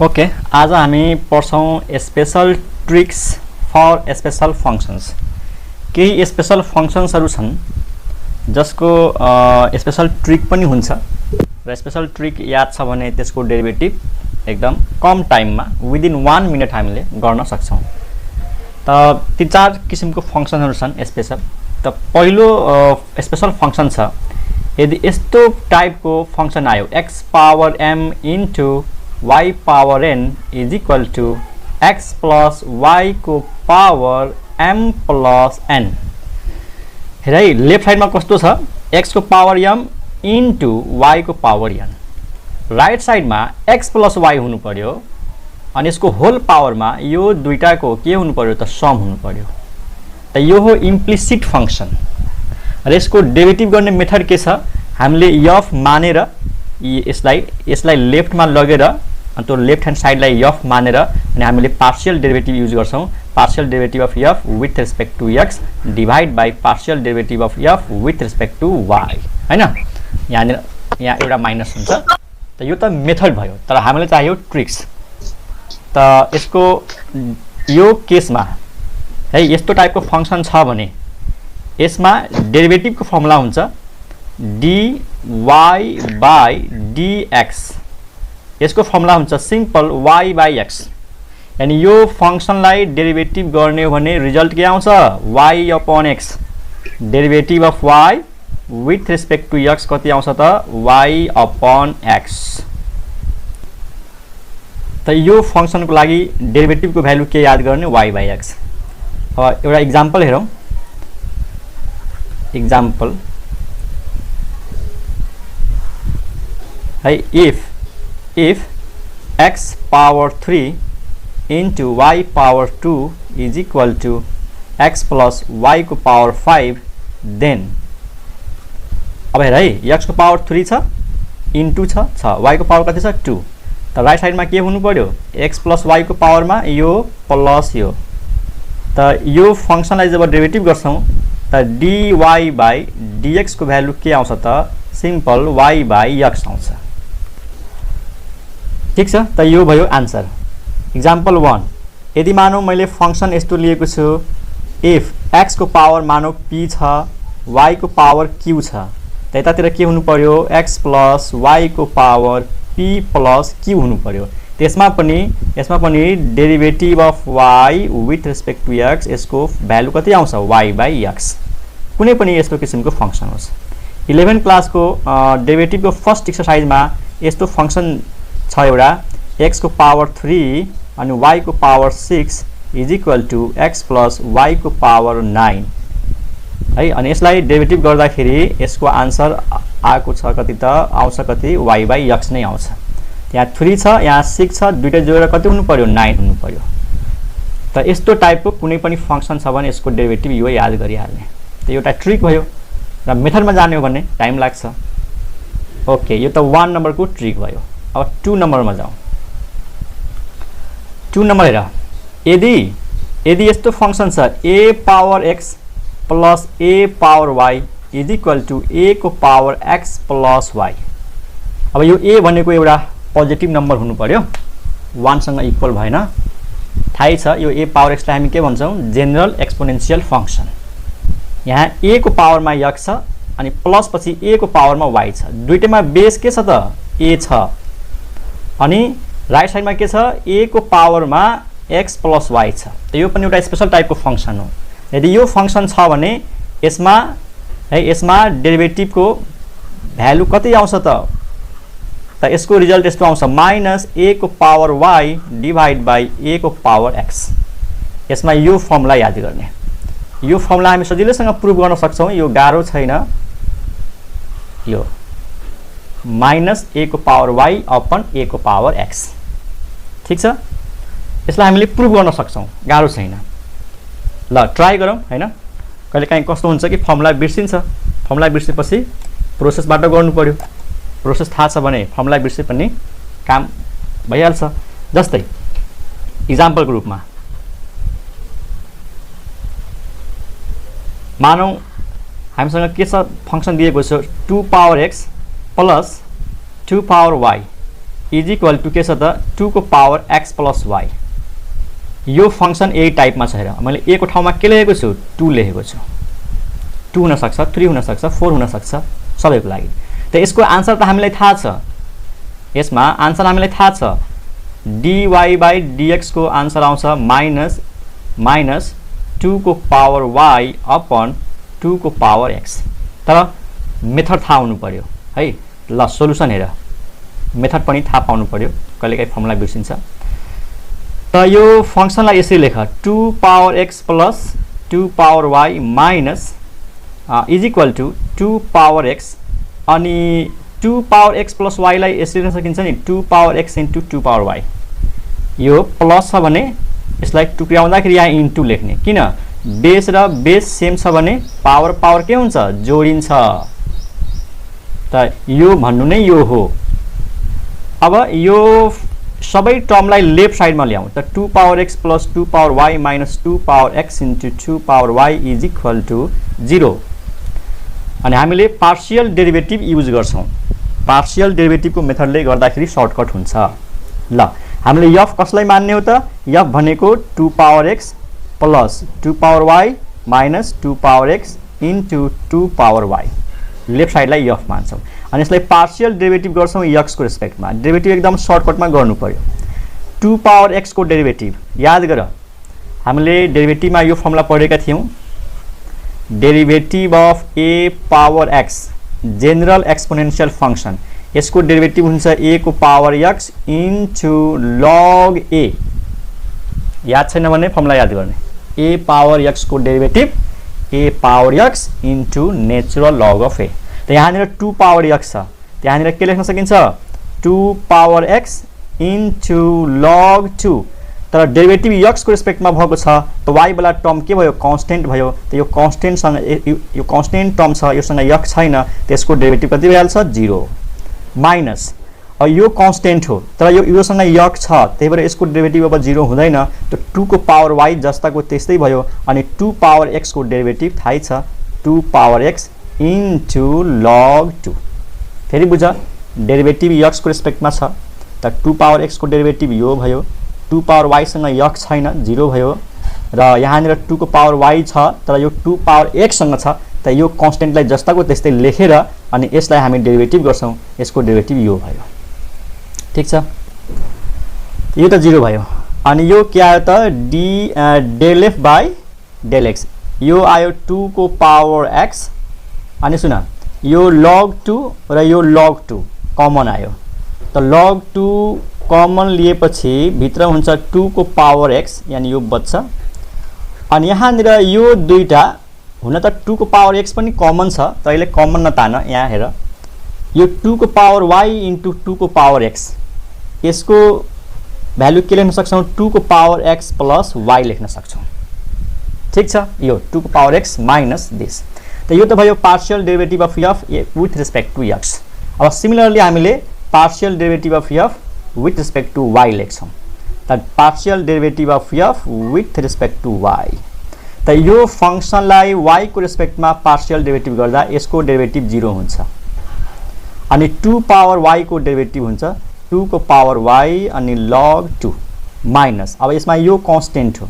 Okay, आज हामी पढ्छौं special tricks for special functions. केही स्पेशल फंक्शन्सहरु छन् जसको स्पेशल ट्रिक पनि हुन्छ र स्पेशल ट्रिक याद छ भने त्यसको डेरिभेटिभ एकदम कम टाइममा विदिन 1 मिनेट हामीले गर्न सक्छौं। त ती चार किसिमको फंक्शनहरु छन् स्पेशल। त पहिलो स्पेशल फंक्शन छ, यदि यस्तो टाइपको फंक्शन आयो x power m into y power n is equal to x plus y को पावर m प्लस n। हेर है, लेफ्ट साइडमा कस्तो छ, x को पावर m इन्टु y को पावर n। राइट साइडमा x प्लस y हुनु पर्यो अनि यसको होल पावरमा यो दुईटाको के हुनु पर्यो त सम हुनु पर्यो। त यो हो इम्प्लिसिट फंक्शन। र यसको डेरिभेटिभ गर्ने मेथड के छ, हामीले f मानेर यसलाई लेफ्टमा लगेर अनि त्यो लेफ्ट ह्यान्ड साइडलाई f मानेर अनि हामीले पार्शियल डेरिभेटिभ युज गर्छौं। Partial derivative of f with respect to x divide by partial derivative of f with respect to y, हैन। यहाँ एउटा माइनस हुन्छ। त यो त मेथड भयो, तर हामीले चाहियो ट्रिक्स। त यसको यो केसमा है यस्तो टाइपको फंक्शन छ भने यसमा डेरिभेटिभको फर्मुला हुन्छ dy बाइ dx। यसको फर्मुला हुन्छ सिम्पल y बाइ x। यानी यो फंक्शनलाई डेरिभेटिभ गर्ने हो भने रिजल्ट के आउँछ, y upon x। Derivative of y with respect to x कति आउँछ त y अपन x। त यो फंक्शनको लागि डेरिभेटिभको भ्यालु के याद गर्ने, y बाइ x। अब एउटा एक्जाम्पल हेरौं। एक्जाम्पल है, if x power 3 into y power 2 is equal to x plus y को power 5 then। अब हेर है, x को पावर 3 छ इन्टु छ y को पावर कति छ 2। त राइट साइडमा के हुनु पर्यो, x प्लस y को पावरमा यो प्लस यो। त यो फंक्शनलाई जब डेरिभेटिभ गर्छौं त dy बाइ dx को भ्यालु के आउँछ त सिम्पल y बाइ x आउँछ। ठीक छ, त यो भयो आन्सर। एक्जाम्पल 1, यदि मानौ मैले फंक्शन यस्तो लिएको छु, इफ x को पावर मानौ p छ, y को पावर q छ, त यतातिर के हुनु पर्यो, x प्लस y को पावर p प्लस q हुनु पर्यो। त्यसमा पनि derivative of y with respect to x यसको भ्यालु कति आउँछ, y बाइ x। कुनै पनि यस्तो किसिमको फंक्शन होस्। 11 क्लासको डेरिभेटिभको फर्स्ट एक्सरसाइजमा यस्तो फंक्शन छ एउटा, x को पावर 3 अनि y को power 6 is equal to x plus y को पावर 9 है। अनि यसलाई डेरिभेटिभ गर्दाखेरि यसको आन्सर आएको छ कति त आउँछ कति, y बाइ x नै आउँछ। यहाँ 3 छ, यहाँ 6 छ, दुईटा जोडेर कति हुनु पर्यो, 9 हुनु पर्यो। त यस्तो टाइपको कुनै पनि फंक्शन छ भने यसको डेरिभेटिभ यो याद गरिहाल्ने। त एउटा ट्रिक भयो र मेथडमा जाने हो भने टाइम लाग्छ। ओके, यो त 1 नम्बरको ट्रिक भयो। अब 2 नम्बरमा जाउँ। 2 नम्बर हेर, यदि यस्तो फंक्शन छ a power x plus a power y is equal to a को पावर x प्लस y। अब यो a भनेको एउटा पोजिटिभ नम्बर हुनु पर्यो, 1 सँग इक्वल भएन। थाहै छ यो a पावर x लाई हामी के भन्छौं, जेनरल एक्सपोनेन्शियल फंक्शन। यहाँ a को पावरमा x छ अनि प्लस पछि a को पावरमा y छ। दुईटैमा बेस के छ त a छ अनि राइट साइडमा के छ, a को पावरमा x प्लस y छ। त यो पनि एउटा स्पेशल टाइपको फंक्शन हो। यदि यो फंक्शन छ भने यसमा डेरिभेटिभको भ्यालु कति आउँछ त यसको रिजल्ट यस्तो आउँछ माइनस a को power y divide by a को पावर x। यसमा यो फर्मुला याद गर्ने। यो फर्मुला हामी सजिलैसँग प्रुभ गर्न सक्छौं, यो गाह्रो छैन। यो माइनस a को पावर y अपन a को पावर x। ठीक छ, यसलाई हामीले प्रुभ गर्न सक्छौं, गाह्रो छैन। ल ट्राई गरौँ हैन। कहिलेकाहीँ कस्तो हुन्छ कि फर्मुला बिर्सिन्छ, फर्मुला बिर्सेपछि प्रोसेसबाट गर्नु पर्यो। प्रोसेस थाहा छ भने फर्मुला बिर्से पनि काम भइहाल्छ। जस्तै एक्जाम्पलको रूपमा मानौ हामीसँग के छ, फंक्शन दिएको छ 2 power x plus 2 power y is equal to के छ त 2 को पावर x प्लस y। यो फंक्सन यही टाइपमा छ हेर, मैले a को ठाउँमा के लेखेको छु 2 लेखेको छु। 2 हुन सक्छ, 3 हुन सक्छ, 4 हुन सक्छ, सबैको लागि। त यसको आन्सर त हामीलाई थाहा छ, यसमा आन्सर हामीलाई थाहा छ dy बाई dx को आन्सर आउँछ माइनस 2 को पावर y अपन 2 को पावर x। तर मेथड थाहा हुनु पर्यो है। ल सोलुसन हेर, मेथड पनि थाहा पाउनु पर्यो, कहिलेकाहीँ फर्मुला बिर्सिन्छ। त यो फंक्सनलाई यसरी लेख 2 power x plus 2 power y minus is equal to 2 power x अनि 2 पावर x प्लस y लाई यसरी लेख्न सकिन्छ नि 2 power x into 2 power y। यो प्लस छ भने यसलाई टुक्र्याउँदाखेरि यहाँ इन्टु लेख्ने, किन बेस र बेस सेम छ भने पावर के हुन्छ जोडिन्छ। त यो भन्नु नै यो हो। अब यो सबै टर्मलाई लेफ्ट साइडमा ल्याउँ त 2 power x plus 2 power y minus 2 power x into 2 power y is equal to 0। अनि हामीले पार्शियल डेरिभेटिभ युज गर्छौं। पार्शियल डेरिभेटिभको मेथडले गर्दाखेरि सर्टकट हुन्छ। ल हामीले f कसलाई मान्ने हो त, f भनेको 2 power x plus 2 power y minus 2 power x into 2 power y। Left साइडलाई f मान्छौं अनि यसलाई पार्शियल डेरिभेटिभ गर्छौं x को रेस्पेक्टमा। डेरिभेटिभ एकदम सर्टकटमा गर्नु पर्यो। 2 पावर x को डेरिभेटिभ याद गर, हामीले डेरिभेटिभमा यो फर्मुला पढेका थियौं, derivative of a power x general exponential function. यसको डेरिभेटिभ हुन्छ a को power x into log a। याद छैन भने फर्मुला याद गर्ने, a पावर x को derivative a power x into natural log of a। त यहाँनिर 2 पावर x छ, त्यहाँनिर के लेख्न सकिन्छ 2 पावर x इन्टु log 2। तर डेरिभेटिभ x को रेस्पेक्टमा भएको छ त y वाला टर्म के भयो कन्स्टेन्ट भयो। त यो कन्स्टेन्टसँग यो कन्स्टेन्ट टर्म छ, योसँग x छैन, त्यसको डेरिभेटिभ कति भइहाल्छ 0 माइनस यो कन्स्टेन्ट हो तर योसँग x छ, त्यही भएर यसको डेरिभेटिभ अब 0 हुँदैन। त 2 को पावर y जस्ताको त्यस्तै भयो अनि 2 पावर x को डेरिभेटिभ थाहै छ 2 पावर x इन्टु log 2। फेरि बुझ, डेरिभेटिभ x को रेस्पेक्टमा छ त 2 पावर x को डेरिभेटिभ यो भयो, 2 पावर y सँग x छैन 0 भयो, र यहाँनिर 2 को पावर y छ तर यो 2 पावर x सँग छ, त यो कन्स्टेन्टलाई जस्ताको त्यस्तै लेखेर अनि यसलाई हामी डेरिभेटिभ गर्छौं, यसको डेरिभेटिभ यो भयो। ठीक छ, यो त 0 भयो। अनि यो के आयो त del f by del x। यो आयो 2 को पावर x अनि सुन यो log 2 र यो log 2 कमन आयो। त log 2 कमन लिएपछि भित्र हुन्छ 2 को पावर x यानी यो बच्छ। अनि यहाँनिर यो दुईटा हुन त 2 को पावर x पनि कमन छ, त अहिले कमन नतान, यहाँ हेर यो 2 को पावर y इन्टु 2 को पावर x, यसको भ्यालु के लेख्न सक्छौं 2 को पावर x प्लस y लेख्न सक्छौं। ठीक छ, यो 2 को पावर x माइनस दिस। त यो त भयो partial derivative of f with respect to x। अब सिमिलरली हामीले partial derivative of f with respect to y लेख्छौं। त partial derivative of f with respect to y। त यो फंक्सनलाई y को रेस्पेक्टमा पार्शियल डेरिभेटिभ गर्दा यसको डेरिभेटिभ 0 हुन्छ अनि 2 पावर y को डेरिभेटिभ हुन्छ 2 को पावर y अनि log 2 माइनस, अब यसमा यो कन्स्टेन्ट हो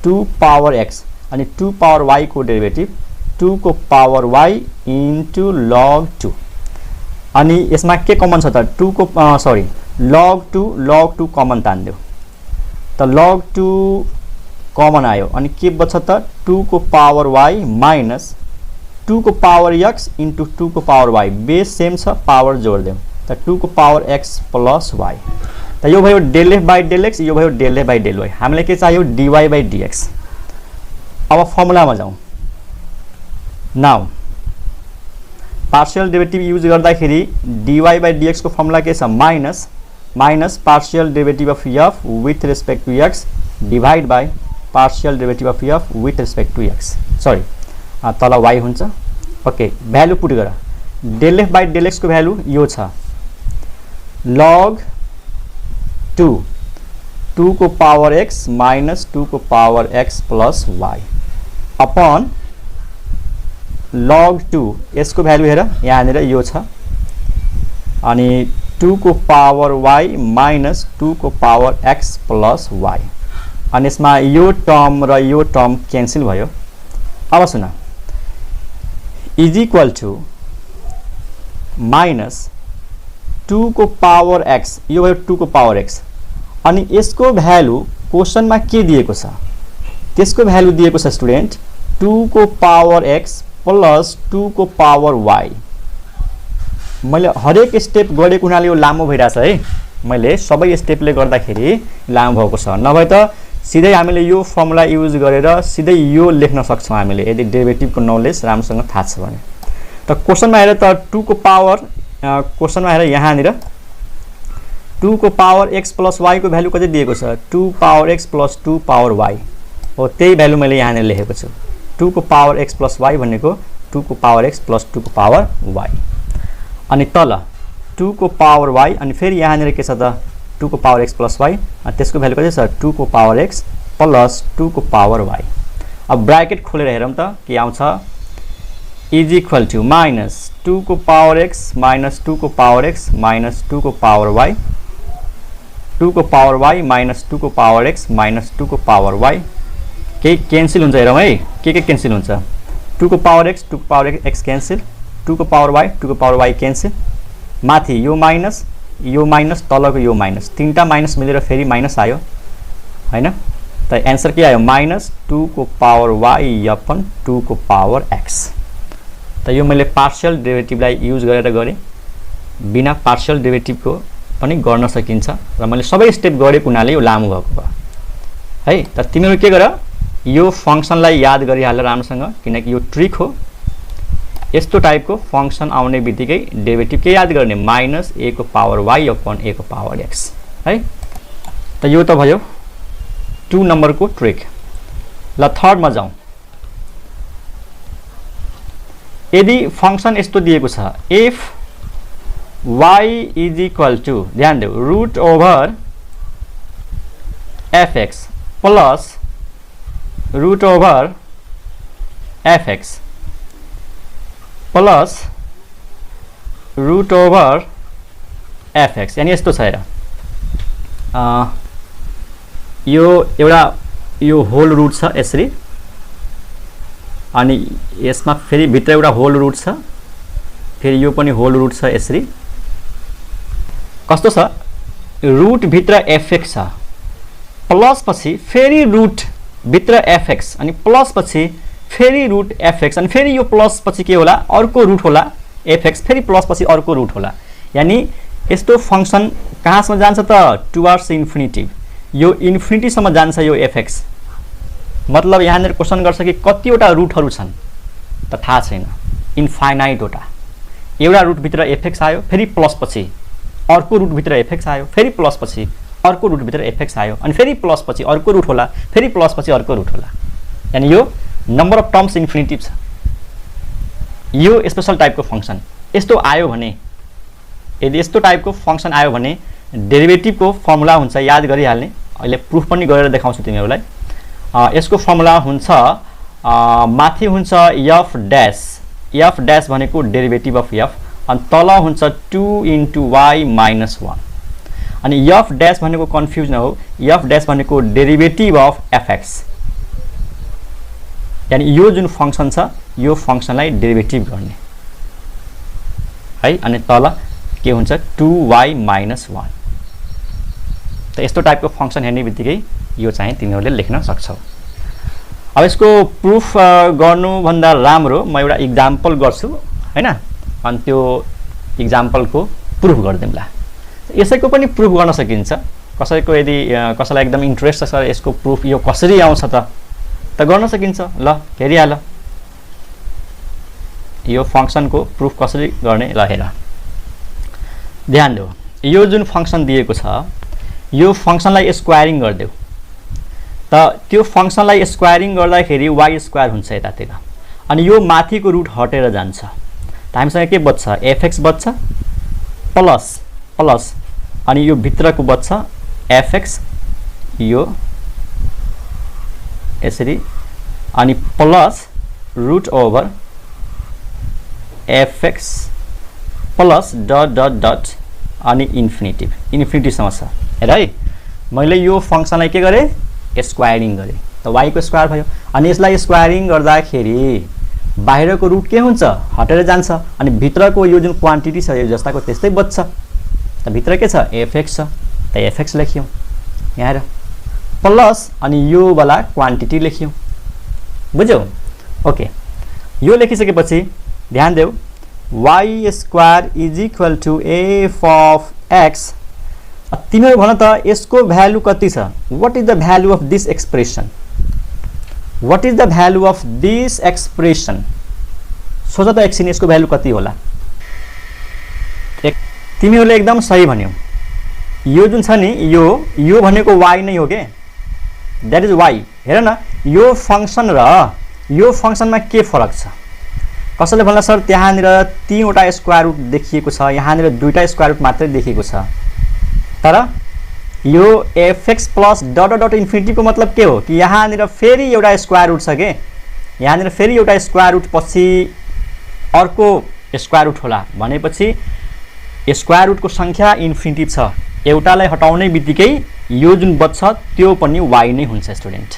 2 पावर x अनि 2 पावर y को डेरिभेटिभ 2 को पावर y इन्टु log 2। अनि यसमा के कमन छ त 2 को log 2 कमन तान्दियो त log 2 कमन आयो अनि के बच्छ त 2 को पावर y माइनस 2 को पावर x इन्टु 2 को पावर y। बेस सेम छ, पावर जोड देऊ त 2 को पावर x प्लस y। त यो भयो del f by del x, यो भयो del f by del y। हामीलाई के चाहियो dy बाई dx। अब फर्मुलामा जाउँ। नाउ पार्शियल डेरिभेटिभ युज गर्दाखेरि dy बाई dx को फर्मुला के छ minus partial derivative of f with respect to x divide by partial derivative of f with respect to x। Sorry तल y हुन्छ। Okay, value put गर। Del f by del x को value यो छ log 2 को power x minus 2 को power x plus y upon log 2 यसको value हेर यहाँनिर यो छ अनि 2 को पावर y माइनस 2 को पावर x प्लस y। अनि यसमा यो टर्म र यो टर्म क्यान्सल भयो। अब सुन, इज इक्वल टु माइनस 2 को पावर x, यो भयो 2 को पावर x। अनि यसको भ्यालु क्वेसनमा के दिएको छ, त्यसको भ्यालु दिएको छ स्टुडेन्ट 2 को पावर x प्लस 2 को पावर y। मैले हरेक स्टेप गरेको हुनाले यो लामो भइरहेछ है, मैले सबै स्टेपले गर्दाखेरि लामो भएको छ। नभए त सिधै हामीले यो फर्मुला युज गरेर सिधै यो लेख्न सक्छौँ हामीले, यदि डेरिभेटिभको नलेज राम्रोसँग थाहा छ भने। त क्वेसनमा हेर त 2 को पावर, क्वेसनमा हेर यहाँनिर 2 को पावर x प्लस y को भ्यालु कति दिएको छ, 2 power x plus 2 power y हो। त्यही भ्यालु मैले यहाँनिर लेखेको छु। 2 को पावर x प्लस y भनेको 2 को पावर x प्लस 2 को पावर y। अनि तल 2 को पावर y, अनि फेरि यहाँनिर के छ त 2 को पावर x प्लस y, अनि त्यसको भ्यालु कति छ 2 को पावर x प्लस 2 को पावर y। अब ब्राकेट खोलेर हेरौँ त के आउँछ, इज इक्वल टु माइनस 2 को पावर x माइनस 2 को पावर x माइनस 2 को पावर y, 2 को पावर y माइनस 2 को पावर x माइनस 2 को पावर y। केही क्यान्सल हुन्छ हेरौँ है, के क्यान्सल हुन्छ, 2 को पावर x 2 को पावर x क्यान्सल, 2 को पावर y 2 को पावर y क्यान्सल, माथि यो माइनस तलको यो माइनस, तीनटा माइनस मिलेर फेरि माइनस आयो हैन। त एन्सर के आयो, माइनस 2 को पावर y अपन 2 को पावर x। त यो मैले पार्शियल डेरिभेटिभलाई युज गरेर गरेँ, बिना पार्शियल डेरिभेटिभको पनि गर्न सकिन्छ र मैले सबै स्टेप गरेको हुनाले यो लामो भएको भयो है। त तिमीहरू के गर, यो फंक्सनलाई याद गरिहाल राम्रोसँग, किनकि यो ट्रिक हो। यस्तो टाइपको फंक्सन आउने बित्तिकै डेरिभेटिभ के याद गर्ने, माइनस a को पावर y अपन a को पावर x है। त यो त भयो 2 नम्बरको ट्रिक। ल थर्डमा जाउँ। यदि फंक्सन यस्तो दिएको छ, if y is equal to, ध्यान देऊ, root over fx plus root over fx plus root over fx, यानी यस्तो छ हेर, यो होल रुट छ यसरी, अनि यसमा फेरि भित्र एउटा होल रुट छ, फेरि यो पनि होल रुट छ यसरी। कस्तो छ, रुट भित्र fx छ, प्लस पछि फेरि रुट भित्र fx, अनि प्लस पछि फेरि रुट fx, अनि फेरि यो प्लस पछि के होला, अर्को रुट होला fx, फेरि प्लस पछि अर्को रुट होला। यानी यस्तो फंक्सन कहाँसम्म जान्छ त, टुवर्ड्स इन्फिनिटी, यो इन्फिनिटीसम्म जान्छ यो fx। मतलब यहाँनिर क्वेसन गर्छ कि कतिवटा रुटहरू छन् त थाहा छैन, इन्फाइनाइट वटा। एउटा रुट भित्र fx आयो, फेरि प्लस पछि अर्को रुट भित्र fx आयो, फेरि प्लस पछि अर्को रुट भित्र fx आयो, अनि फेरि प्लस पछि अर्को रुट होला, फेरि प्लस पछि अर्को रुट होला। यानी यो नम्बर अफ टर्म्स इन्फिनिटी छ। यो स्पेशल टाइपको फंक्सन यस्तो आयो भने, यदि यस्तो टाइपको फंक्सन आयो भने डेरिभेटिभको फर्मुला हुन्छ, याद गरिहाल्ने। अहिले प्रुफ पनि गरेर देखाउँछु तिमीहरूलाई। यसको फर्मुला हुन्छ, माथि हुन्छ f ड्यास भनेको डेरिभेटिभ अफ f, अनि तल हुन्छ 2 इन्टु y माइनस 1। अनि f ड्यास भनेको कन्फ्युज नहो, f ड्यास भनेको डेरिभेटिभ अफ fx। यानी यो जुन फंक्सन छ, यो फंक्सनलाई डेरिभेटिभ गर्ने है, अनि तल के हुन्छ 2y माइनस 1। त यस्तो टाइपको फंक्सन हेर्ने बित्तिकै यो चाहिँ तिमीहरूले लेख्न सक्छौ। अब यसको प्रुफ गर्नुभन्दा राम्रो म एउटा इक्जाम्पल गर्छु हैन, अनि त्यो इक्जाम्पलको प्रुफ गरिदिउँला। यसैको पनि प्रुफ गर्न सकिन्छ, कसैको यदि कसैलाई एकदम इन्ट्रेस्ट छ यसको प्रुफ यो कसरी आउँछ त गर्न सकिन्छ। ल हेरिहाल यो फंक्सनको प्रुफ कसरी गर्ने। ल हेर, ध्यान देऊ, यो जुन फंक्सन दिएको छ, यो फंक्सनलाई स्क्वायरिङ गरिदेऊ, त त्यो फंक्सनलाई स्क्वायरिङ गर्दाखेरि y स्क्वायर हुन्छ यतातिर, अनि यो माथिको रुट हटेर जान्छ, त हामीसँग के बच्छ, fx बच्छ प्लस अनि यो भित्रको बच्छ fx, यो यसरी, अनि plus root over fx plus dot dot dot अनि इन्फिनिटीसम्म छ। हेर है, मैले यो फङ्सनलाई के गरेँ, स्क्वायरिङ गरेँ, त y को स्क्वायर भयो। अनि यसलाई स्क्वायरिङ गर्दाखेरि बाहिरको रुट के हुन्छ, हटेर जान्छ, अनि भित्रको यो जुन क्वान्टिटी छ यो जस्ताको त्यस्तै बच्छ। त भित्र के छ, fx छ, त fx लेख्यौँ यहाँ हेर, प्लस अनि यो वाला क्वान्टिटी लेख्यौँ। बुझ्यौ? ओके, यो लेखिसकेपछि ध्यान देऊ, y square is equal to f of x। तिमीहरू भन त यसको भ्यालु कति छ? What is the value of this expression? What is the value of this expression? सोच त एकछिन यसको भ्यालु कति होला? तिमीहरूले एकदम सही भन्यौ। यो जुन छ नि, यो भनेको y नै हो के, दैट इज y। हेर न, यो फंक्शन र यो फंक्शनमा के फरक छ? कसैले भन्ला सर त्यहाँनिर 3 वटा स्क्वायर रुट देखिएको छ, यहाँनिर 2टा स्क्वायर रुट मात्रै देखिएको छ। तर यो fx plus dot dot infinity को मतलब के हो कि यहाँनिर फेरि एउटा स्क्वायर रुट छ के, यहाँनिर फेरि एउटा स्क्वायर रुट पछि अर्को स्क्वायर रुट होला भनेपछि स्क्वायर रुटको संख्या इन्फिनिटी छ। एउटालाई हटाउने बित्तिकै यो जुन बच्छ त्यो पनि y नै हुन्छ। स्टुडेन्ट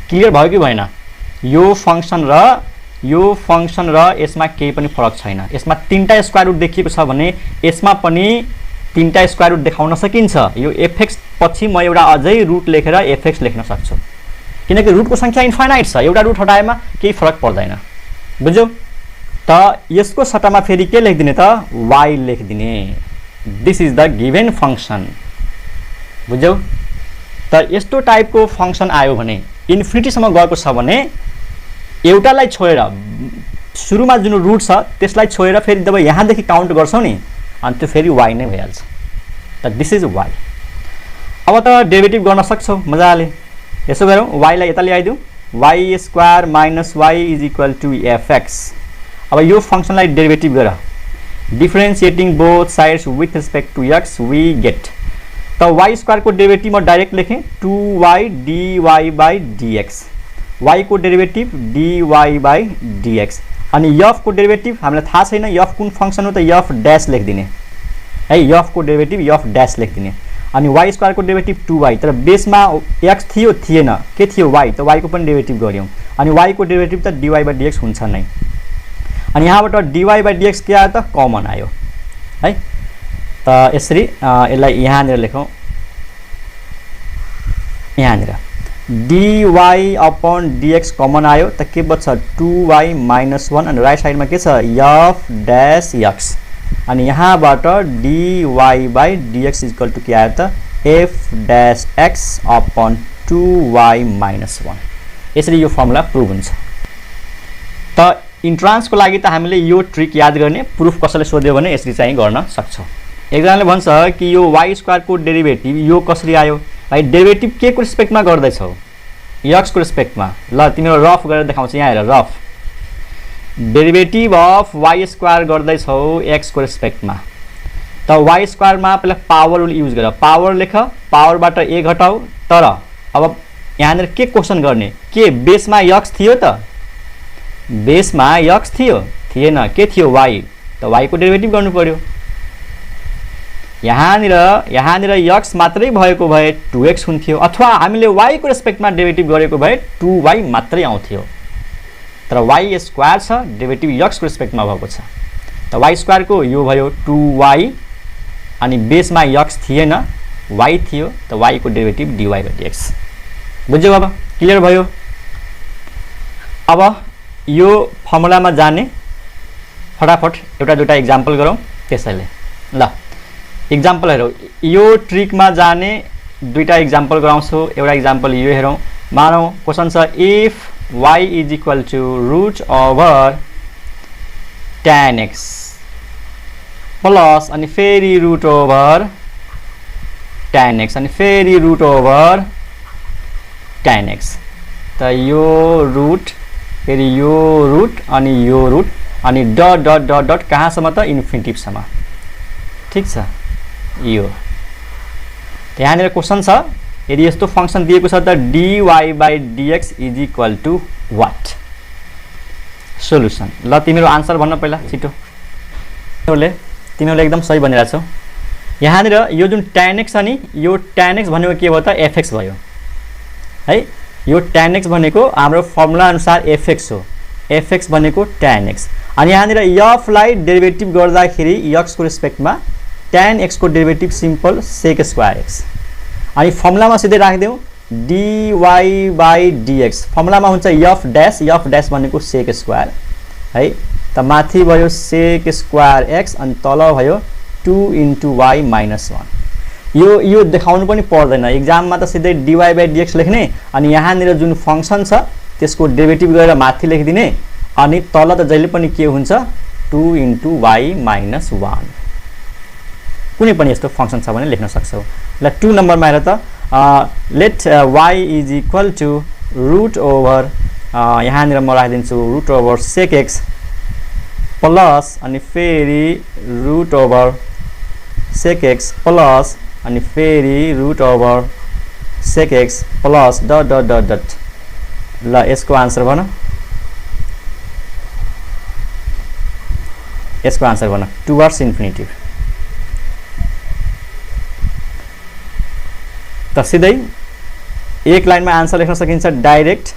क्लियर भयो कि भएन? यो फंक्शन र यसमा केही पनि फरक छैन। यसमा 3टा स्क्वायर रुट देखिएको छ भने यसमा पनि 3टा स्क्वायर रुट देखाउन सकिन्छ। यो fx पछि म एउटा अझै रुट लेखेर fx लेख्न सक्छु, किनकि रुटको संख्या इन्फाइनाइट छ, एउटा रुट हटाएमा केही फरक पर्दैन। बुझ्यौ? त यसको सट्टामा फेरि के लेखिदिने त, y लेखिदिने। This is the given function. बुझ्यौ? त यस्तो टाइपको फंक्शन आयो भने इन्फिनिटीसम्म गएको छ भने एउटालाई छोडेर सुरुमा जुन रुट छ त्यसलाई छोडेर फेरि जब यहाँदेखि काउन्ट गर्छौ नि अनि त्यो फेरि y नै भइहाल्छ। त दिस इज y। अब त डेरिभेटिभ गर्न सक्छौ मजाले। यसो गरौँ, y लाई यता ल्याइदिउँ, y square minus y is equal to fx। अब यो फंक्शनलाई डेरिभेटिभ गर, differentiating both sides with respect to x we get. त y स्क्वायर को डेरिभेटिभ म डाइरेक्ट लेखेँ 2y dy by dx, y को डेरिभेटिभ dy बाई dx। अनि f को डेरिभेटिभ हामीलाई थाहा छैन f कुन फंक्शन हो त f डैश लेखिदिने है, f को डेरिभेटिभ f डैश लेखिदिने। अनि y स्क्वायर को डेरिभेटिभ 2y, तर बेसमा x थियो थिएन, के थियो y, त y को पनि डेरिभेटिभ गर्यौं। अनि y को डेरिभेटिभ त dy बाई dx हुन्छ नै। अनि यहाँबाट dy बाई dx के आयो त, कमन आयो है। त यसरी यसलाई यहाँनिर लेखौँ, यहाँनिर dy अपन dx कमन आयो त के बच्छ 2y माइनस 1 अनि राइट साइडमा के छ f डैश x। अनि यहाँबाट dy by dx equal to के आयो त f dash x upon 2y minus 1। यसरी यो फर्मुला प्रुभ हुन्छ। त इन्ट्रान्सको लागि त हामीले यो ट्रिक याद गर्ने, प्रुफ कसैले सोध्यो भने यसरी चाहिँ गर्न सक्छौ। एकजनाले भन्छ कि यो y स्क्वायर को डेरिभेटिभ यो कसरी आयो? भाइ डेरिभेटिभ के को रिस्पेक्टमा गर्दैछौ? x को रिस्पेक्टमा। ल तिमीले रफ गरेर देखाउँछ, यहाँ हेर, rough derivative of y square गर्दैछौ x को रिस्पेक्टमा। त y स्क्वायरमा पहिला पावर रुल युज गर, पावर लेख, पावरबाट a घटाऊ। तर अब यहाँनिर के क्वेसन गर्ने, के बेसमा x थियो त? बेसमा x थियो थिएन, के थियो y, त y को डेरिभेटिभ गर्नु पर्यो। यहाँनिर x मात्रै भएको भए 2x हुन्थ्यो, अथवा हामीले y को रेस्पेक्टमा डेरिभेटिभ गरेको भए 2y मात्रै आउँथ्यो। तर y स्क्वायर छ, डेरिभेटिभ x को रेस्पेक्टमा भएको छ, त y स्क्वायर को यो भयो 2y। अनि बेसमा x थिएन, y थियो, त y को डेरिभेटिभ dy बाई dx। बुझ्यौ? अब क्लियर भयो? अब यो फर्मुलामा जाने फटाफट एउटा दुईटा एक्जाम्पल गरौँ त्यसैले। ल एक्जाम्पल हेरौँ, यो ट्रिकमा जाने दुईटा एक्जाम्पल गराउँछु। एउटा एक्जाम्पल यो हेरौँ, मानौँ क्वेसन छ if y is equal to root over tan x plus अनि फेरि रुट ओभर tan x अनि फेरि रुट ओभर tan x। त यो रुट फेरि यो रुट अनि यो रुट अनि डट डट डट डट कहाँसम्म त इन्फिनिटीसम्म। ठिक छ? यो यहाँनिर क्वेसन छ, यदि यस्तो फंक्शन दिएको छ त dy by dx is equal to what? Solution. ल तिमीहरू आन्सर भन्न पहिला छिटो। तिमीहरूले एकदम सही भनिरहेछौ। यहाँनिर यो जुन tan x छ नि यो tan x भनेको के भयो त fx भयो है। यो tan x भनेको हाम्रो फर्मुला अनुसार fx हो, fx भनेको tan x। अनि यहाँनिर f लाई डेरिभेटिभ गर्दाखेरि x को रेस्पेक्टमा tan x को derivative simple sec square x। अनि फर्मुलामा सिधै राखिदेऊ dy by dx, फर्मुलामा हुन्छ f डैश भनेको sec स्क्वायर है। त माथि भयो sec स्क्वायर x अनि तल भयो 2 into y minus 1। यो देखाउनु पनि पर्दैन, एक्जाममा त सिधै dy by dx लेख्ने अनि यहाँनिर जुन फंक्सन छ त्यसको डेरिभेटिभ गरेर माथि लेखिदिने अनि तल त जहिले पनि के हुन्छ 2 into y minus 1। कुनै पनि यस्तो फंक्सन छ भने लेख्न सक्छौ। ल 2 नम्बरमा हेर त let y is equal to root over यहाँनिर म राखिदिन्छु root over sec x plus अनि फेरि root over sec x plus अनि फेरि root over sec x plus dot dot dot dot. ल यसको आन्सर भन, यसको आन्सर भन टुवर्ड्स इन्फिनिटिभ। त सिधै एक लाइनमा आन्सर लेख्न सकिन्छ डाइरेक्ट।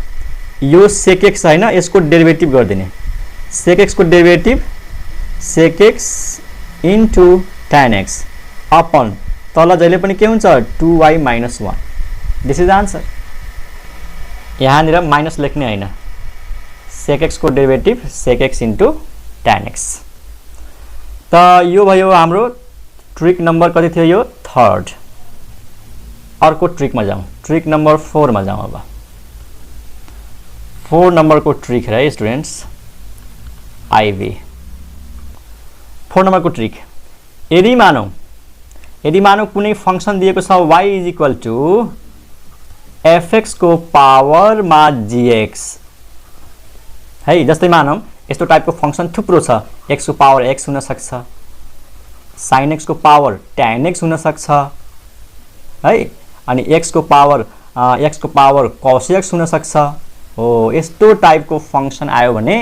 यो sec x हैन यसको डेरिभेटिभ गर्दिने, sec x को derivative sec x into tan x upon तल जहिले पनि के हुन्छ 2y minus 1। This is answer. यहाँनिर माइनस लेख्ने हैन, sec x को derivative sec x into tan x। त यो भयो हाम्रो ट्रिक नम्बर कति थियो यो 3rd। अर्को ट्रिकमा जाउँ, ट्रिक नम्बर 4 मा जाउँ। अब 4 नंबर को ट्रिक है स्टूडेंट्स आईवी। 4 नंबर को ट्रिक यदि मानौ कुनै फंक्शन दिएको छ y is equal to fx को पावर मा gx है। जस्तै मानौ यस्तो टाइपको फंक्शन थुप्रो छ, x को पावर x हुन सक्छ, sin x को पावर tan x हुन सक्छ है, अनि x को पावर cos x हुन सक्छ हो। यस्तो टाइपको फंक्शन आयो भने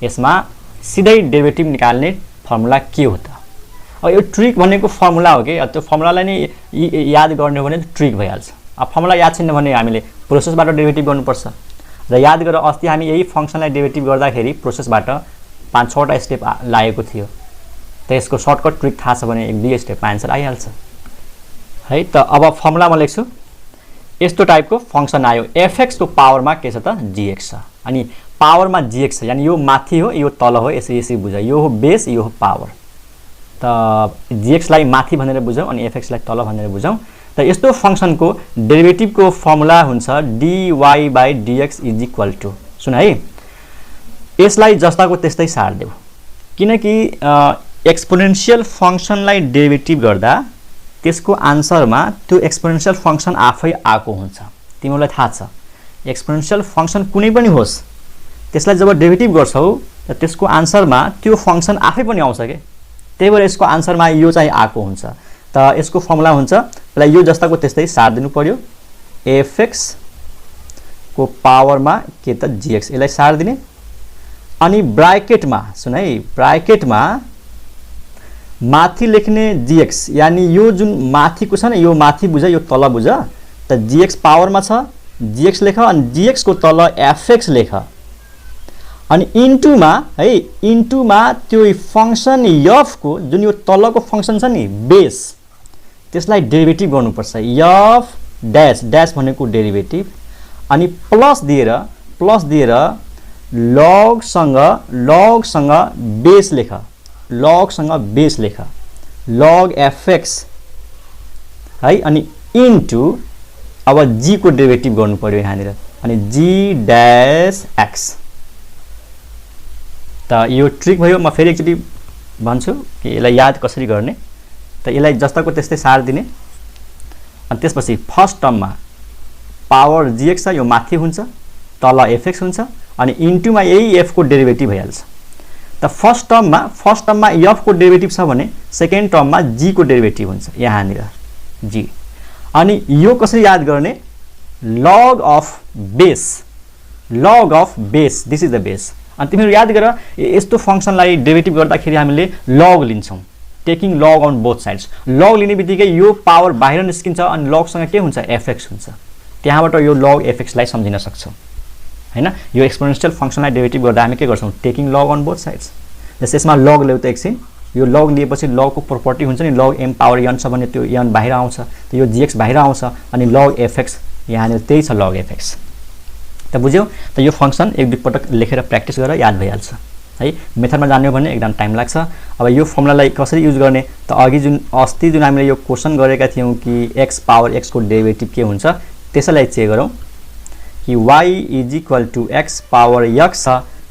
यसमा सिधै डेरिभेटिभ निकाल्ने फर्मुला के हो त? अब यो ट्रिक भनेको फर्मुला हो के, त्यो फर्मुलालाई नै याद गर्ने हो भने ट्रिक भइहाल्छ। अब फर्मुला याद छैन भने हामीले प्रोसेसबाट डेरिभेटिभ गर्नुपर्छ। र याद गरेर अस्ति हामी यही फंक्शनलाई डेरिभेटिभ गर्दाखेरि प्रोसेसबाट 5-6 वटा स्टेप लागेको थियो। त यसको सर्टकट ट्रिक थाहा छ भने 1-2 स्टेपमा आन्सर आइहाल्छ है। त अब फर्मुलामा लेख्छु, यस्तो टाइपको फंक्शन आयो, fx को पावरमा के छ त gx छ, अनि पावरमा gx छ यानी यो माथि हो यो तल हो, यसरी बुझ, यो हो बेस यो हो पावर। त gx लाई माथि भनेर बुझौं अनि fx लाई तल भनेर बुझौं। त यस्तो फंक्शन को डेरिभेटिभ को फर्मुला हुन्छ dy by dx is equal to, सुन है, यसलाई जस्ताको त्यस्तै सार्देऊ, किनकि एक्सपोनेन्शियल फंक्शनलाई डेरिभेटिभ गर्दा त्यसको आन्सरमा त्यो एक्सपोनेन्शियल फंक्शन आफै आको हुन्छ। तिमीलाई थाहा छ एक्सपोनेन्शियल फंक्शन कुनै पनि होस् त्यसलाई जब डेरिभेटिभ गर्छौ त त्यसको आन्सरमा त्यो फंक्शन आफै पनि आउँछ के, त्यही भएर यसको आन्सरमा यो चाहिँ आको हुन्छ। त यसको फर्मुला हुन्छ, यसलाई यो जस्ताको त्यस्तै सार्दिनु पर्यो, fx को पावरमा के त gx, यसलाई सार्दिने अनि ब्राकेटमा सुन है, ब्राकेटमा माथि लेख्ने gx, यानी यो जुन माथिको छ नि यो माथि बुझ यो तल बुझ। त gx पावरमा छ gx लेख अनि gx को तल fx लेख अनि इन्टुमा है, इन्टुमा त्यो फंक्शन f को जुन यो तलको फंक्शन छ नि बेस त्यसलाई डेरिभेटिभ गर्नुपर्छ, f डैश डैश भनेको डेरिभेटिभ अनि प्लस दिएर log सँग बेस लेख, log सँग बेस लेख log fx है, अनि इन्टु अब g को डेरिभेटिभ गर्नु पर्यो यहाँनिर अनि g डैश x। त यो ट्रिक भयो। म फेरि एकचोटि भन्छु कि यसलाई याद कसरी गर्ने। त यसलाई जस्ताको त्यस्तै सार्दिने अनि त्यसपछि फर्स्ट टर्ममा पावर gx छ, यो माथि हुन्छ, तल fx हुन्छ अनि इन्टुमा यही f को डेरिभेटिभ भइहाल्छ। त फर्स्ट टर्ममा f को डेरिभेटिभ छ भने सेकेन्ड टर्ममा g को डेरिभेटिभ हुन्छ यहाँनिर g। अनि यो कसरी याद गर्ने, log of base, this is the base. अनि तिमीहरू याद गर यस्तो फंक्शनलाई डेरिभेटिभ गर्दाखेरि हामीले log लिन्छौं, taking log on both sides. Log लिने बित्तिकै यो पावर बाहिर निस्किन्छ अनि लगसँग के हुन्छ एफएक्स हुन्छ, त्यहाँबाट यो लग एफएक्सलाई सम्झिन सक्छौँ हैन। यो एक्सपोनेन्शियल फंक्सनलाई डेरिभेटिभ गर्दा हामी के गर्छौँ taking log on both sides. जस्तै यसमा लग ल्याउ त एकछिन, यो लग लिएपछि लगको प्रोपर्टी हुन्छ नि लग m पावर n छ भने त्यो n बाहिर आउँछ, त यो gx बाहिर आउँछ अनि लग fx यहाँनिर त्यही छ लग fx। त बुझ्यौ? त यो फंक्सन एक दुई पटक लेखेर प्र्याक्टिस गरेर याद भइहाल्छ है। मेथडमा जान्यो भने एकदम टाइम लाग्छ। अब यो फर्मुलालाई कसरी युज गर्ने त अघि जुन अस्ति जुन हामीले यो क्वेशन गरेका थियौं कि x पावर x को डेरिभेटिभ के हुन्छ त्यसैलाई चेक गरौँ कि y = x पावर x छ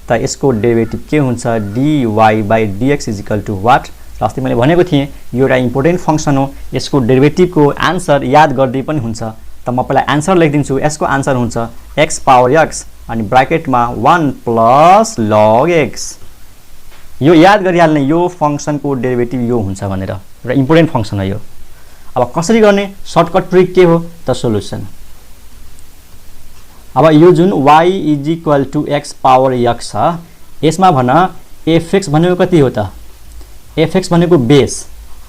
त यसको डेरिभेटिभ के हुन्छ dy/dx = what। अस्ति मैले भनेको थिएँ यो एउटा इम्पोर्टेन्ट फंक्सन हो, यसको डेरिभेटिभको आन्सर याद गर्दै पनि हुन्छ। त म पहिला आन्सर लेखिदिन्छु। यसको आन्सर हुन्छ x पावर x अनि ब्र्याकेटमा 1 + log x। यो याद गरिहाल्ने यो फंक्सनको डेरिभेटिभ यो हुन्छ भनेर, एउटा इम्पोर्टेन्ट फंक्सन हो यो। अब कसरी गर्ने सर्टकट ट्रिक के हो त सोलुसन। अब यो जुन y = x पावर x छ यसमा भन fx भनेको कति हो त fx भनेको बेस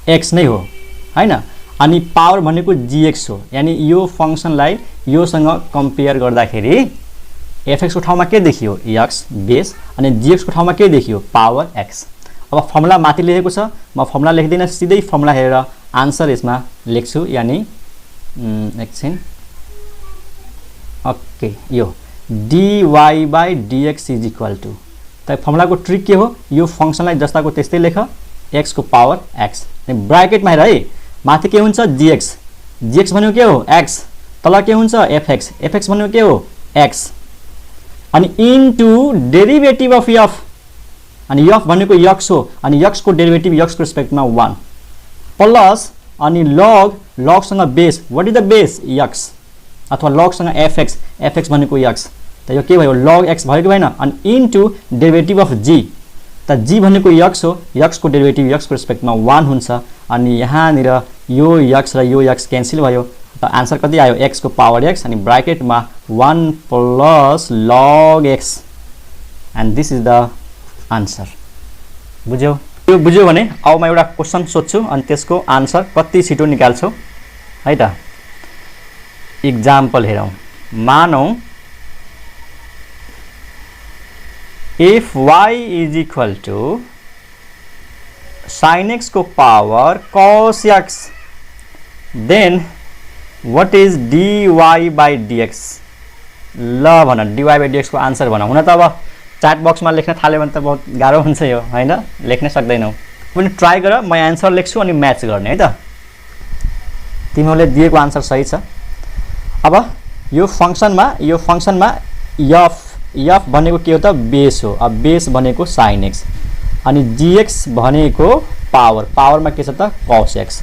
x नै हो हैन, अनि पावर भनेको gx हो। यानी यो फंक्सनलाई योसँग कम्पेयर गर्दाखेरि fx को ठाउँमा के देखियो x बेस अनि gx को ठाउँमा के देखियो पावर x। अब फर्मुला माथि लेखेको छ, म फर्मुला लेख्दिन, सिधै फर्मुला हेरेर आन्सर यसमा लेख्छु। यानी एकछिन ओके यो dy/dx = त फर्मुलाको ट्रिक के हो यो फंक्सनलाई जस्ताको त्यस्तै लेख x को पावर x ब्र्याकेटमा हेर है, माथि के हुन्छ gx, gx भनेको के हो x, तल के हुन्छ fx, fx भनेको के हो x अनि इन्टु डेरिभेटिभ अफ f अनि f भनेको x हो अनि x को डेरिभेटिभ x को रेस्पेक्टमा 1 प्लस अनि log सँग base what is the base x अथवा log सँग fx भनेको x। त यो के भयो log x भएको भएन अनि इन्टु डेरिभेटिभ अफ g, त g भनेको x हो, x को डेरिभेटिभ x को रेस्पेक्टमा 1 हुन्छ अनि यहाँनिर यो x र यो x क्यान्सल भयो। त आन्सर कति आयो x को पावर x अनि ब्र्याकेटमा 1 + log x and this is the answer. बुझ्यौ? यो बुझ्यो भने अब म एउटा क्वेशन सोध्छु अनि त्यसको आन्सर कति छिटो निकाल्छौ है त। एक्जाम्पल हेरौँ। मानौं if y = sin x को power cos x then what is dy/dx। ल भन dy/dx को आन्सर भन। हुन त अब च्याट बक्समा लेख्न थाल्यो भने त बहुत गाह्रो हुन्छ यो हैन, लेख्न सक्दैनौ पनि ट्राई गर। म आन्सर लेख्छु अनि म्याच गर्ने है त। तिमीहरूले दिएको आन्सर सही छ। अब यो फंक्सनमा f भनेको के हो त बेस हो। अब बेस भनेको sin x अनि gx भनेको पावरमा के छ त cos x।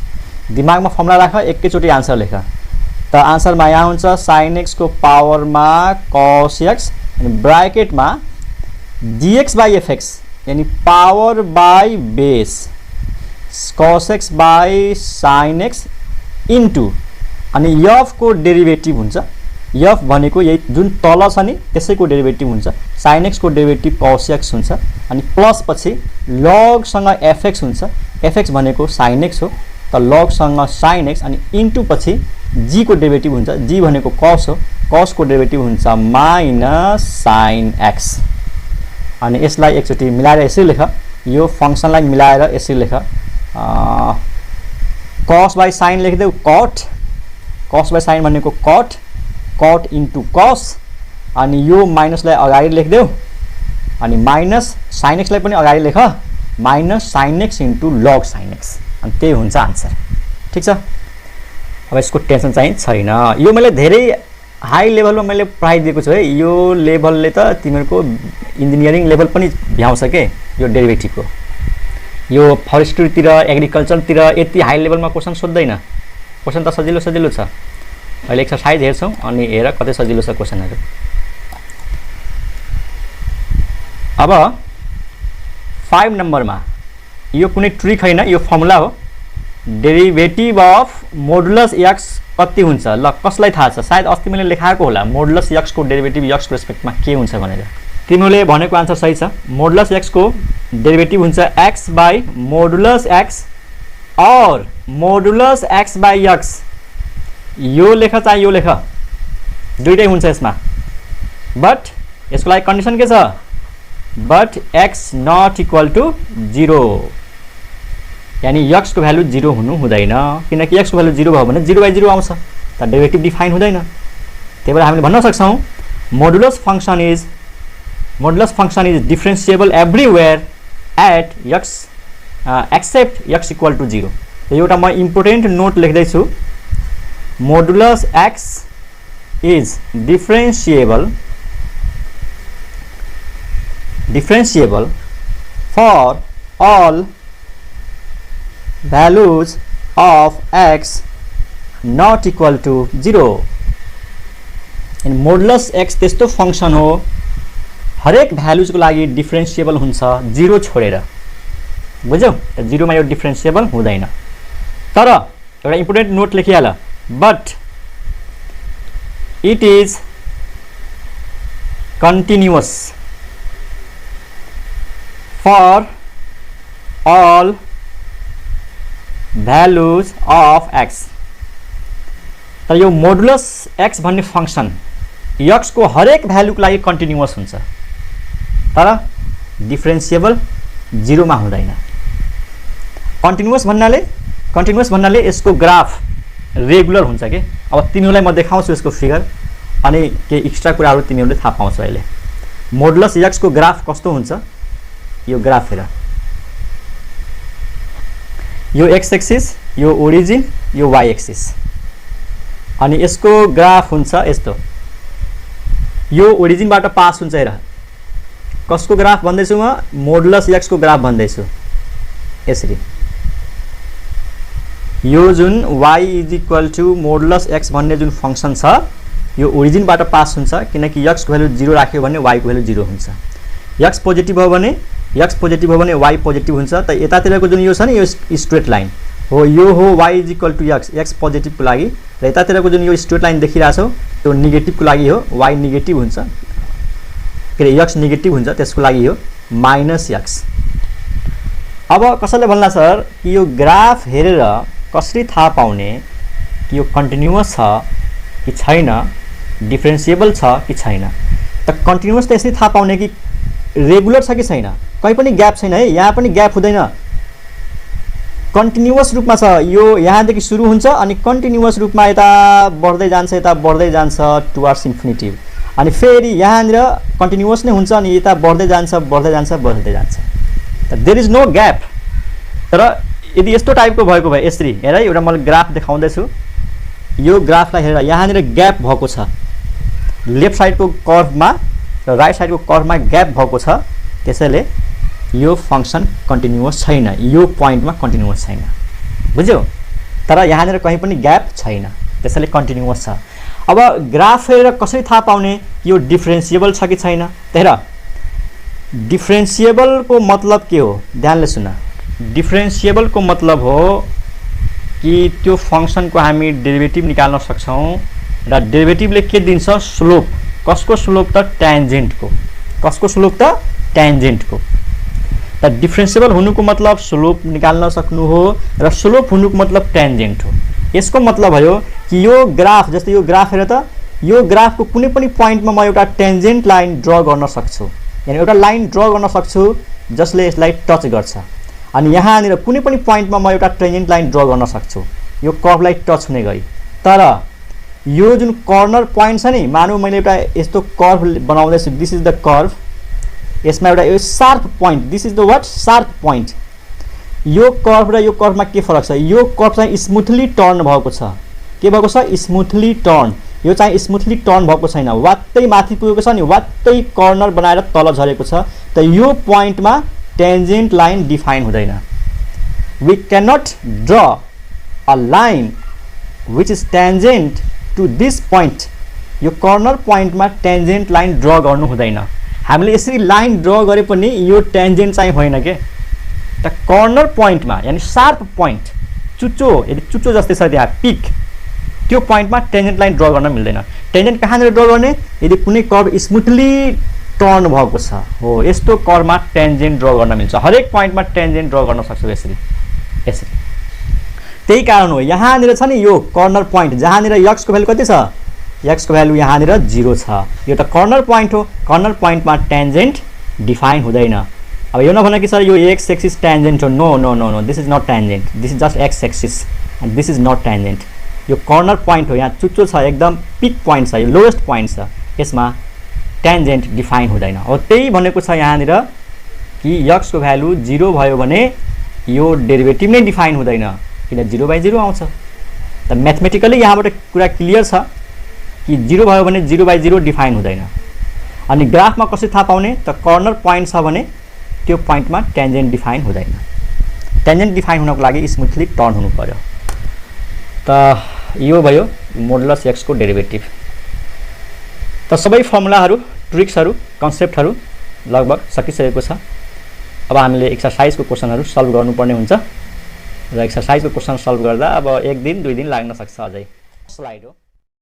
दिमागमा फर्मुला राख, एकैचोटी आन्सर लेख। त आन्सरमा यहाँ हुन्छ sin x को पावरमा cos x अनि ब्र्याकेटमा gx/fx यानी power by base cos x/sin x into अनि f को डेरिभेटिभ हुन्छ। f भनेको यही जुन तल छ नि त्यसैको डेरिभेटिभ हुन्छ, sin x को डेरिभेटिभ cos x हुन्छ अनि प्लस पछि log सँग fx हुन्छ, fx भनेको sin x हो त log सँग sin x अनि इन्टु पछि g को डेरिभेटिभ हुन्छ, g भनेको cos हो, cos को डेरिभेटिभ हुन्छ माइनस sin x। अनि यसलाई एकचोटी मिलाएर यसरी लेख, यो फंक्सनलाई मिलाएर यसरी लेख cos/sin लेख्देऊ cot, cos/sin भनेको cot इन्टु cos अनि यो माइनसलाई अगाडि लेख्देऊ अनि माइनस sin x लाई पनि अगाडि लेख minus sin x into log sin x अनि त्यही हुन्छ आन्सर। ठीक छ? अब यसको टेन्सन चाहिँ छैन। यो मैले धेरै हाई लेभलमा मैले पढाइदिएको छु है। यो लेभलले त तिमीहरूको इन्जिनियरिङ लेभल पनि भ्याउँछ के यो डेरिभेटिभको। यो फरेस्ट्रीतिर एग्रिकल्चरतिर यति हाई लेभलमा क्वेसन सोध्दैन। क्वेसन त सजिलो छ। अहिले एक्सरसाइज हेर्छौँ अनि हेर कतै सजिलो छ क्वेसनहरू। अब 5 नम्बरमा यो कुनै ट्रिक हैन, यो फर्मुला हो। डेरिभेटिभ अफ मोडुलस x कति हुन्छ? ल कसलाई थाहा छ? सायद अस्ति मैले लेखाएको होला मोडुलस x को डेरिभेटिभ x को रेस्पेक्टमा के हुन्छ भनेर। तिमीले भनेको आन्सर सही छ। मोडुलस x को डेरिभेटिभ हुन्छ x/मोडुलस x और मोडुलस x बाई x यो लेख चाहे यो लेख दुईटै हुन्छ यसमा बट यसको लागि कन्डिसन के छ but x not equal to 0 यानी x को भ्यालु 0 हुनु हुँदैन किनकि x को भ्यालु 0 भयो भने 0/0 आउँछ त डेरिभेटिभ डिफाइन हुँदैन त्यही भएर हामीले भन्न सक्छौं modulus function is differentiable everywhere at x except x equal to 0 यो एउटा म इम्पोर्टेन्ट नोट लेख्दै छु modulus x is differentiable for all values of x not equal to 0 and modulus x त्यस्तो फंक्शन हो हरेक भ्यालुज को लागि डिफरेन्शिएबल हुन्छ 0 छोडेर बुझ्यौ त 0 मा यो डिफरेन्शिएबल हुँदैन तर एउटा इम्पोर्टेन्ट नोट लेखिहाल but it is continuous for all values of x तर यो मोडुलस x भन्ने फंक्शन x को हरेक भ्यालु को लागि कन्टिन्युअस हुन्छ तर डिफरेन्शिएबल 0 मा हुँदैन कन्टिन्युअस भन्नाले यसको ग्राफ रेगुलर हुन्छ के अब तिमीलाई म देखाउँछु यसको फिगर अनि के एक्स्ट्रा कुराहरु तिमीहरुले थाहा पाउँछ अहिले मोडुलस x को ग्राफ कस्तो हुन्छ यो ग्राफ हेर यो x एक्सिस यो ओरिजिन यो y एक्सिस अनि यसको ग्राफ हुन्छ यस्तो यो ओरिजिन बाट पास हुन्छ हेर कसको ग्राफ भन्दै छु म मोडुलस x को ग्राफ भन्दै छु यसरी यो जुन y is equal to modulus x भन्ने जुन फंक्शन छ यो ओरिजिन बाट पास हुन्छ किनकि x को भ्यालु 0 राख्यो भने y को भ्यालु 0 हुन्छ x पोजिटिभ हो भने y पोजिटिभ हुन्छ त यतातिरको जुन यो छ नि यो स्ट्रेट लाइन हो यो हो y is equal to x positive को लागि र यतातिरको जुन यो स्ट्रेट लाइन देखिराछौ त्यो नेगेटिभ को लागि हो y नेगेटिभ हुन्छ के x नेगेटिभ हुन्छ त्यसको लागि हो -x अब कसैले भन्ला सर कि यो ग्राफ हेरेर कसरी थाहा पाउने कि यो कन्टिन्युअस छ कि छैन डिफरेन्शिएबल छ कि छैन त कन्टिन्युअस त यसरी थाहा पाउने कि रेगुलर छ कि छैन कहीं पनि ग्याप छैन है यहाँ पनि ग्याप हुँदैन कन्टिन्युअस रूपमा छ यो यहाँदेखि सुरु हुन्छ अनि कन्टिन्युअस रूपमा यता बढ्दै जान्छ टुवर्ड्स इन्फिनिटी अनि फेरि यहाँनिर कन्टिन्युअस नै हुन्छ अनि यता बढ्दै जान्छ त देयर इज नो ग्याप तर यदि यस्तो टाइपको भएको भए यसरी हेर एउटा मैले ग्राफ देखाउँदै छु यो ग्राफलाई हेरेर यहाँनिर ग्याप भएको छ लेफ्ट साइडको कर्वमा र राइट साइडको कर्वमा ग्याप भएको छ त्यसैले यो फंक्शन कन्टिन्युअस छैन यो पोइन्टमा कन्टिन्युअस छैन बुझ्यौ तर यहाँनिर कहीं पनि ग्याप छैन त्यसैले कन्टिन्युअस छ अब ग्राफ हेरेर कसरी थाहा पाउने यो डिफरेन्शिएबल छ कि छैन हेर डिफरेन्शिएबल को मतलब के हो ध्यानले सुन डिफरेन्शिएबल को मतलब हो कि त्यो फंक्शन को हामी डेरिभेटिभ निकाल्न सक्छौं र डेरिभेटिभले के दिन्छ स्लोप कसको स्लोप त ट्यान्जेन्ट को कसको स्लोप त ट्यान्जेन्ट को त डिफरेन्शिएबल हुनुको मतलब स्लोप निकाल्न सक्नु हो र स्लोप हुनुको मतलब ट्यान्जेन्ट हो यसको मतलब भयो कि यो ग्राफ जस्तै यो ग्राफ हेर त यो ग्राफ को कुनै पनि पोइन्टमा म एउटा ट्यान्जेन्ट लाइन ड्रा गर्न सक्छु यानी एउटा लाइन ड्रा गर्न सक्छु जसले यसलाई टच गर्छ अनि यहाँनिर कुनै पनि पोइन्टमा म एउटा ट्यान्जेन्ट लाइन ड्रा गर्न सक्छु यो कर्वलाई टच हुने गरी तर यो जुन कर्नर पोइन्ट छ नि मानौ मैले एउटा यस्तो कर्व बनाउँदै छु दिस इज द कर्व यसमा एउटा यो sharp point this is the what sharp point यो कर्व र यो कर्वमा के फरक छ यो कर्व चाहिँ स्मुथली टर्न भएको छ के भएको छ स्मुथली टर्न यो चाहिँ स्मुथली टर्न भएको छैन वात्तै माथि पुगेको छ नि वात्तै कर्नर बनाएर तल झरेको छ त यो पोइन्टमा टेन्जेन्ट लाइन डिफाइन हुँदैन we can not draw a line which is tangent to this point यो कर्नर पोइन्टमा टेन्जेन्ट लाइन ड्रा गर्नु हुँदैन हामीले यसरी लाइन ड्रा गरे पनि यो टेन्जेन्ट चाहिँ होइन के त कर्नर पोइन्टमा यानी शार्प पोइन्ट चुच्चो यदि चुच्चो जस्तै छ त्यहाँ पिक त्यो पोइन्टमा टेन्जेन्ट लाइन ड्रा गर्न मिल्दैन टेन्जेन्ट कहाँनिर ड्रा गर्ने यदि कुनै कर्व स्मुथली टर्न भएको छ हो यस्तो कर्वमा टेन्जेन्ट ड्रा गर्न मिल्छ हरेक पोइन्टमा टेन्जेन्ट ड्रा गर्न सक्छौ यसरी यसरी त्यही कारण हो यहाँनिर छ नि यो कर्नर पोइन्ट जहाँनिर x को भ्यालु कति छ x को भ्यालु यहाँनिर 0 छ यो त कर्नर पोइन्ट हो कर्नर पोइन्टमा टेन्जेन्ट डिफाइन हुँदैन अब यो नभन कि सर यो x एक्सिस टेन्जेन्ट हो no no no no this is not tangent this is just x axis and this is not tangent यो कर्नर पोइन्ट हो यहाँ चुच्चो छ एकदम पिक पोइन्ट छ यो लोएस्ट पोइन्ट छ यसमा टेन्जेन्ट डिफाइन हुँदैन हो त्यही भनेको छ यहाँनिर कि x को भ्यालु 0 भयो भने यो डेरिभेटिभ नै डिफाइन हुँदैन किन 0/0 आउँछ त म्याथमेटिकली यहाँबाट कुरा क्लियर छ कि 0 भयो भने 0/0 डिफाइन हुँदैन अनि ग्राफमा कसरी थाहा पाउने त कर्नर पोइन्ट छ भने त्यो पोइन्टमा टेन्जेन्ट डिफाइन हुँदैन टेन्जेन्ट डिफाइन हुनको लागि स्मुथली टर्न हुनु पर्यो त यो भयो मोडुलस x को डेरिभेटिभ त सबै फर्मुलाहरू ट्रिक्सहरू कन्सेप्टहरू लगभग सकिसकेको छ अब हामीले एक्सरसाइजको क्वेशनहरू सल्भ गर्नुपर्ने हुन्छ र एक्सरसाइजको क्वेशन सल्भ गर्दा अब 1 दिन 2 दिन लाग्न सक्छ अझै स्लाइड हो